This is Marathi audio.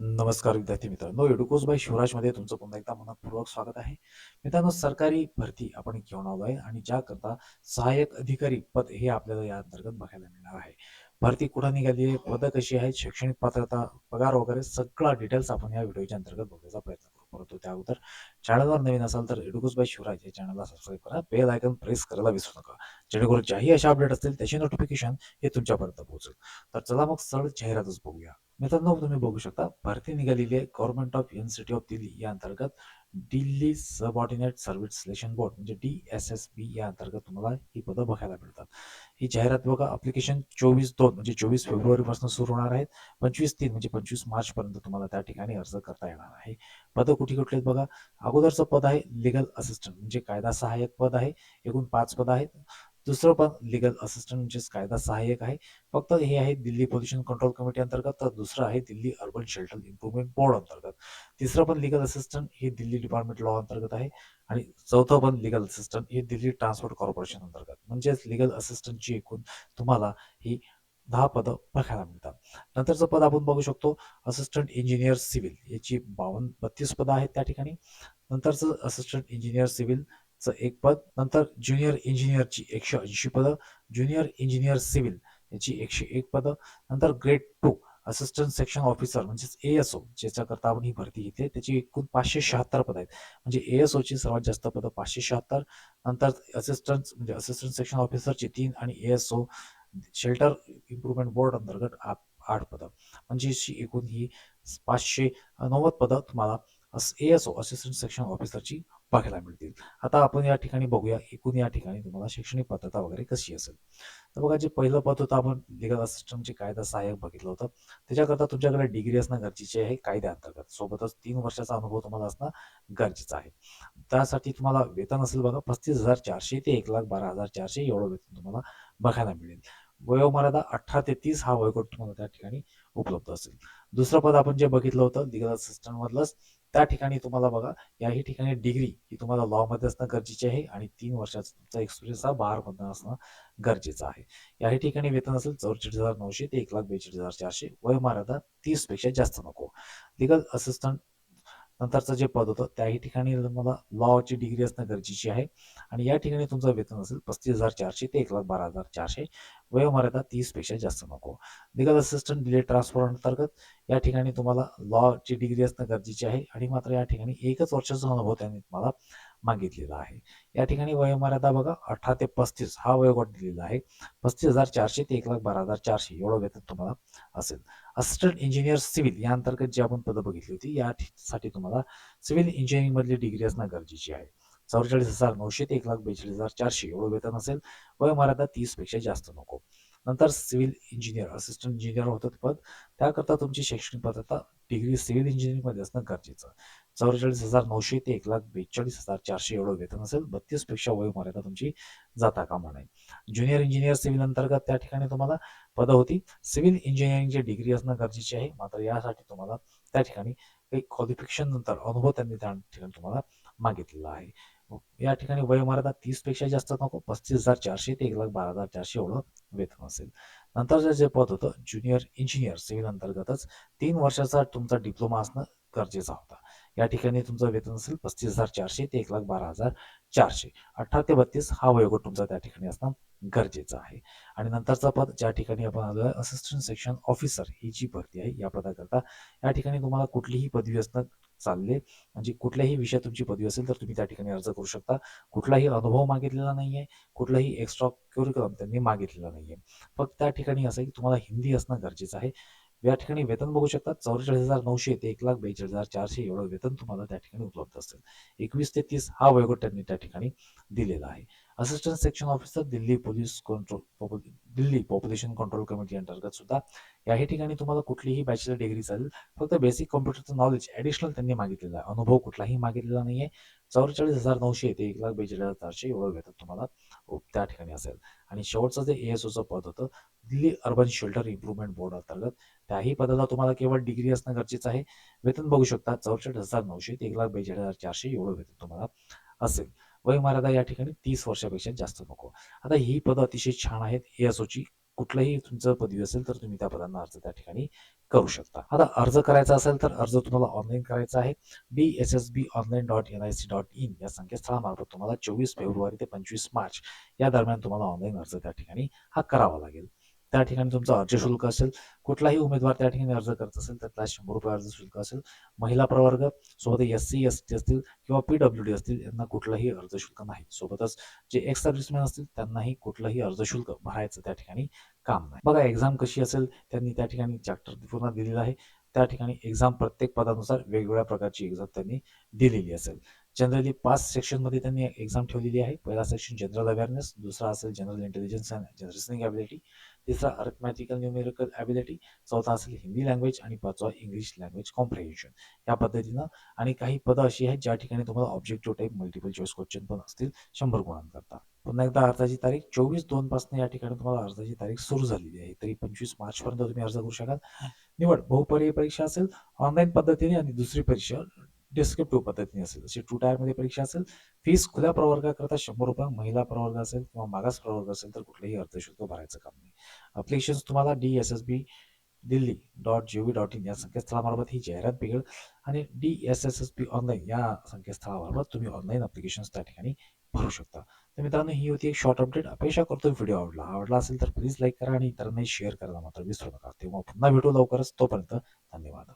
नमस्कार विद्यार्थी मित्रांनो, एडुकोस बाय शिवराजमध्ये तुमचं पुन्हा एकदा मनपूर्वक स्वागत आहे. मित्रांनो, सरकारी भरती आपण घेऊन आलो आहे आणि ज्याकरता सहाय्यक अधिकारी पद हे आपल्याला या अंतर्गत बघायला मिळणार आहे. भरती कुठं निघाली आहे, पदं कशी आहेत, शैक्षणिक पात्रता, पगार वगैरे सगळा डिटेल्स आपण या व्हिडिओच्या अंतर्गत बघण्याचा प्रयत्न करू. परंतु त्या अगोदर चॅनलवर नवीन असाल तर एडुकोस बाय शिवराज या चॅनलला सबस्क्राईब करा, बेल आयकॉन प्रेस करायला विसरू नका, जेणेकरून ज्याही अशा अपडेट असतील त्याची नोटिफिकेशन हे तुमच्यापर्यंत पोहोचेल. तर चला मग सरळ जाहिरातच बघूया. मित्रांनो, तुम्ही बघू शकता भरती निघालेली आहे government of university of Delhi या अंतर्गत. Delhi subordinate service selection board म्हणजे DSSB या अंतर्गत तुम्हाला ही पदं बघायला मिळतात. ही जाहिरात बघा, अप्लिकेशन 24/2 म्हणजे 24 फेब्रुवारी पासून सुरू होणार आहेत. 25/3 म्हणजे 25 मार्च पर्यंत तुम्हाला त्या ठिकाणी अर्ज करता येणार आहे. पदं कुठे कुठली आहेत बघा. अगोदरचं पद आहे लिगल असिस्टंट म्हणजे कायदा सहाय्यक पद आहे. एकूण 5 पद आहेत. दुसरं पद लिगल असिस्टंट म्हणजेच कायदा सहाय्यक आहे. फक्त हे आहे दिल्ली पोल्युशन कंट्रोल कमिटी अंतर्गत, तर दुसरं आहे Delhi urban shelter improvement board अंतर्गत. तिसरं पण लिगल असिस्टंट हे दिल्ली डिपार्टमेंट लॉ अंतर्गत आहे. आणि चौथं पण लिगल असिस्टंट हे दिल्ली ट्रान्सपोर्ट कॉर्पोरेशन अंतर्गत. म्हणजेच लिगल असिस्टंटची एकूण तुम्हाला ही 10 पदं बघायला मिळतात. नंतरचं पद आपण बघू शकतो असिस्टंट इंजिनियर सिव्हिल, याची 32 पदं आहेत त्या ठिकाणी. नंतरचं असिस्टंट इंजिनियर सिव्हिलचं एक पद. नंतर ज्युनियर इंजिनियरची 180 पदं. ज्युनियर इंजिनियर सिव्हिल याची 101 पदं. नंतर ग्रेड 2 असिस्टंट सेक्शन ऑफिसर म्हणजेच ASO, ज्याच्याकरता आपण ही भरती घेतली, त्याची एकूण 576 पदं आहेत. म्हणजे ASOची सर्वात जास्त पदं 576. नंतर असिस्टंट म्हणजे असिस्टंट सेक्शन ऑफिसरची 3 आणि ASO शेल्टर इम्प्रुव्हमेंट बोर्ड अंतर्गत 8 पदं. म्हणजे अशी एकूण ही 590 पदं तुम्हाला ASO असिस्टंट सेक्शन ऑफिसरची बघायला मिळतील. आता आपण या ठिकाणी बघूया एकूण या ठिकाणी तुम्हाला शैक्षणिक पात्रता वगैरे कशी असेल. तर बघा, जे पहिलं पद होतं आपण लिगल असिस्टंटचे कायदा सहाय्यक बघितलं होतं. त्याच्याकरता तुमच्याकडे डिग्री असणं गरजेचे आहे कायद्याअंतर्गत. सोबतच 3 वर्षाचा अनुभव तुम्हाला असणं गरजेचं आहे. त्यासाठी तुम्हाला वेतन असेल बघा 35,400 ते 1,12,400 एवढं वेतन तुम्हाला बघायला मिळेल. वयोमर्यादा 18 ते 30 हा वयोगट तुम्हाला त्या ठिकाणी उपलब्ध असेल. दुसरं पद आपण जे बघितलं होतं लिगल असिस्टंट मधलंच, त्या ठिकाणी तुम्हाला बघा याही ठिकाणी डिग्री ही तुम्हाला लॉ मध्ये असणं गरजेचे आहे आणि 3 वर्षाचा तुमचा एक्सपिरियन्स हा बाहेर असणं गरजेचं आहे. याही ठिकाणी वेतन असेल 44,900 ते 1,42,400. वयोमर्यादा 30 पेक्षा जास्त नको. लिगल असिस्टंट नंतरचं जे पद होतं त्याही ठिकाणी तुम्हाला लॉची डिग्री असणं गरजेची आहे. आणि या ठिकाणी तुमचं वेतन असेल 35,400 ते 1,12,400. वयोमर्यादा 30 पेक्षा जास्त नको. लिगल असिस्टंट दिल्ली ट्रान्सपोर्ट अंतर्गत, या ठिकाणी तुम्हाला लॉची डिग्री असणं गरजेची आहे आणि मात्र या ठिकाणी 1च वर्षाचा अनुभव त्यांनी तुम्हाला मागितलेला आहे. या ठिकाणी वयोमर्यादा बघा 18 ते 35 हा वयोगट दिलेला आहे. 35,400 ते 1,12,400 एवढं वेतन तुम्हाला असेल. असिस्टंट इंजिनियर सिव्हिल या अंतर्गत जी आपण पदं बघितली होती, यासाठी तुम्हाला सिव्हिल इंजिनिअरिंग मधली डिग्री असणं गरजेची आहे. 44,900 ते 1,42,400 एवढं वेतन असेल. वयोमर्यादा 30 पेक्षा जास्त नको. नंतर सिव्हिल इंजिनियर असिस्टंट इंजिनियर होतं पद. त्याकरता तुमची शैक्षणिक पात्रता डिग्री सिव्हिल इंजिनिअरिंग मध्ये असणं गरजेचं. 44,900 ते 1,42,400 एवढं वेतन असेल. 32 पेक्षा वयोमर्यादा तुमची जाता कामा नये. ज्युनियर इंजिनियर सिव्हिल अंतर्गत त्या ठिकाणी तुम्हाला पदं होती. सिव्हिल इंजिनिअरिंगची डिग्री असणं गरजेचे आहे. मात्र यासाठी तुम्हाला त्या ठिकाणी काही क्वालिफिकेशन नंतर अनुभव त्यांनी त्या ठिकाणी तुम्हाला मागितलेला आहे. या ठिकाणी वयोमर्यादा 30 पेक्षा जास्त नको. 35,400 ते 1,12,400 एवढं वेतन असेल. नंतरचं जे पद होतं ज्युनियर इंजिनियर सिव्हिल अंतर्गतच 3 वर्षाचा तुमचा डिप्लोमा असणं गरजेचा होता. या ठिकाणी तुमचं वेतन असेल 35,400 ते 1,12,400. 18 ते 32 हा वयोगट तुमचा त्या ठिकाणी असणं गरजेचं आहे. आणि नंतरचं पद ज्या ठिकाणी आपण आलो आहे असिस्टंट सेक्शन ऑफिसर, ही जी भरती आहे या पदाकरता या ठिकाणी तुम्हाला कुठलीही पदवी असणं चालले. म्हणजे कुठल्याही विषयात तुमची पदवी असेल तर तुम्ही त्या ठिकाणी अर्ज करू शकता. कुठलाही अनुभव मागितलेला नाहीये. कुठलाही एक्स्ट्रा करिक्युलम त्यांनी मागितलेला नाहीये. फक्त त्या ठिकाणी असं की तुम्हाला हिंदी असणं गरजेचं आहे. या ठिकाणी वेतन बघू शकता 44,900 ते 1,42,400 एवढं वेतन तुम्हाला त्या ठिकाणी उपलब्ध असेल. 21 ते 30 हा वयोगट त्यांनी त्या ठिकाणी दिलेला आहे. Assistant section officer Delhi police control Delhi population control committee अंतर्गत सुद्धा याही ठिकाणी तुम्हाला कुठलीही बॅचलर डिग्री चालेल. फक्त बेसिक कॉम्प्युटरचं नॉलेज ॲडिशनल त्यांनी मागितलेलं आहे. अनुभव कुठलाही मागितलेला नाहीये. 44,900 ते 1,42,400 एवढं वेतन तुम्हाला त्या ठिकाणी असेल. आणि शेवटचं जे ASOचं पद होतं Delhi urban shelter improvement board अंतर्गत, त्याही पदाला तुम्हाला केवळ डिग्री असणं गरजेचं आहे. वेतन बघू शकता 44,900 ते 1,42,400 एवढं वेतन तुम्हाला असेल. वयोमर्यादा या ठिकाणी 30 वर्षापेक्षा जास्त नको. आता ही पदं अतिशय छान आहेत ASOची. कुठलंही तुमचं पदवी असेल तर तुम्ही त्या पदांना अर्ज त्या ठिकाणी करू शकता. आता अर्ज करायचा असेल तर अर्ज तुम्हाला ऑनलाईन करायचा आहे. dssbonline.nic.in या संकेतस्थळामार्फत तुम्हाला 24 फेब्रुवारी ते 25 मार्च या दरम्यान तुम्हाला ऑनलाईन अर्ज त्या ठिकाणी हा करावा लागेल. त्या ठिकाणी तुमचं अर्ज शुल्क असेल. कुठलाही उमेदवार त्या ठिकाणी अर्ज करत असेल तर त्याला ₹100 अर्ज शुल्क असेल. महिला प्रवर्ग सोबत एस-सी, एस-टी असतील किंवा पी-डब्ल्यू-डी असतील यांना कुठलंही अर्ज शुल्क नाही. सोबतच जे एक्स सर्व्हिसमॅन असतील त्यांनाही कुठलंही अर्ज शुल्क भरायचं त्या ठिकाणी काम नाही. बघा एक्झाम कशी असेल त्यांनी त्या ठिकाणी चॅप्टर पूर्ण दिलेला आहे. त्या ठिकाणी एक्झाम प्रत्येक पदानुसार वेगवेगळ्या प्रकारची एक्झाम त्यांनी दिलेली असेल. जनरली 5 सेक्शनमध्ये त्यांनी एक्झाम ठेवलेली आहे. पहिला सेक्शन जनरल अवेअरनेस, दुसरा असेल general intelligence and reasoning ability, तिसरा अरिथमॅटिकल न्यूमेरिकल एबिलिटी, चौथा असेल हिंदी लँग्वेज आणि पाचवा इंग्लिश लँग्वेज कॉम्प्रिहेन्शन. या पद्धतीनं आणि काही पदं अशी आहेत ज्या ठिकाणी तुम्हाला objective type multiple choice question पण असतील 100 गुणांकरता. पुन्हा एकदा अर्जाची तारीख 24/2 पासून या ठिकाणी तुम्हाला अर्जाची तारीख सुरू झालेली आहे. तरी 25 मार्चपर्यंत तुम्ही अर्ज करू शकाल. निवड बहुपर्यायी परीक्षा असेल ऑनलाईन पद्धतीने आणि दुसरी परीक्षा डिस्क्रिप्टिव्ह पद्धतीने असेल. अशी 2 टायरमध्ये परीक्षा असेल. फीस खुल्या प्रवर्गाकरता ₹100, महिला प्रवर्ग असेल किंवा मागास प्रवर्ग असेल तर कुठलेही अर्धशुल्क भरायचं काम नाही. ॲप्लिकेशन्स तुम्हाला DSSB दिल्ली.gov.in या संकेतस्थळामार्फत ही जाहिरात मिळेल आणि DSSSB ऑनलाईन या संकेतस्थळामार्फत तुम्ही ऑनलाईन ॲप्लिकेशन्स त्या ठिकाणी भरू शकता. तर मित्रांनो ही होती एक शॉर्ट अपडेट. अपेक्षा करतो व्हिडिओ आवडला असेल तर प्लीज लाईक करा आणि इतरांनाही शेअर करायला मात्र विसरू नका. तेव्हा पुन्हा भेटू लवकरच. तोपर्यंत धन्यवाद.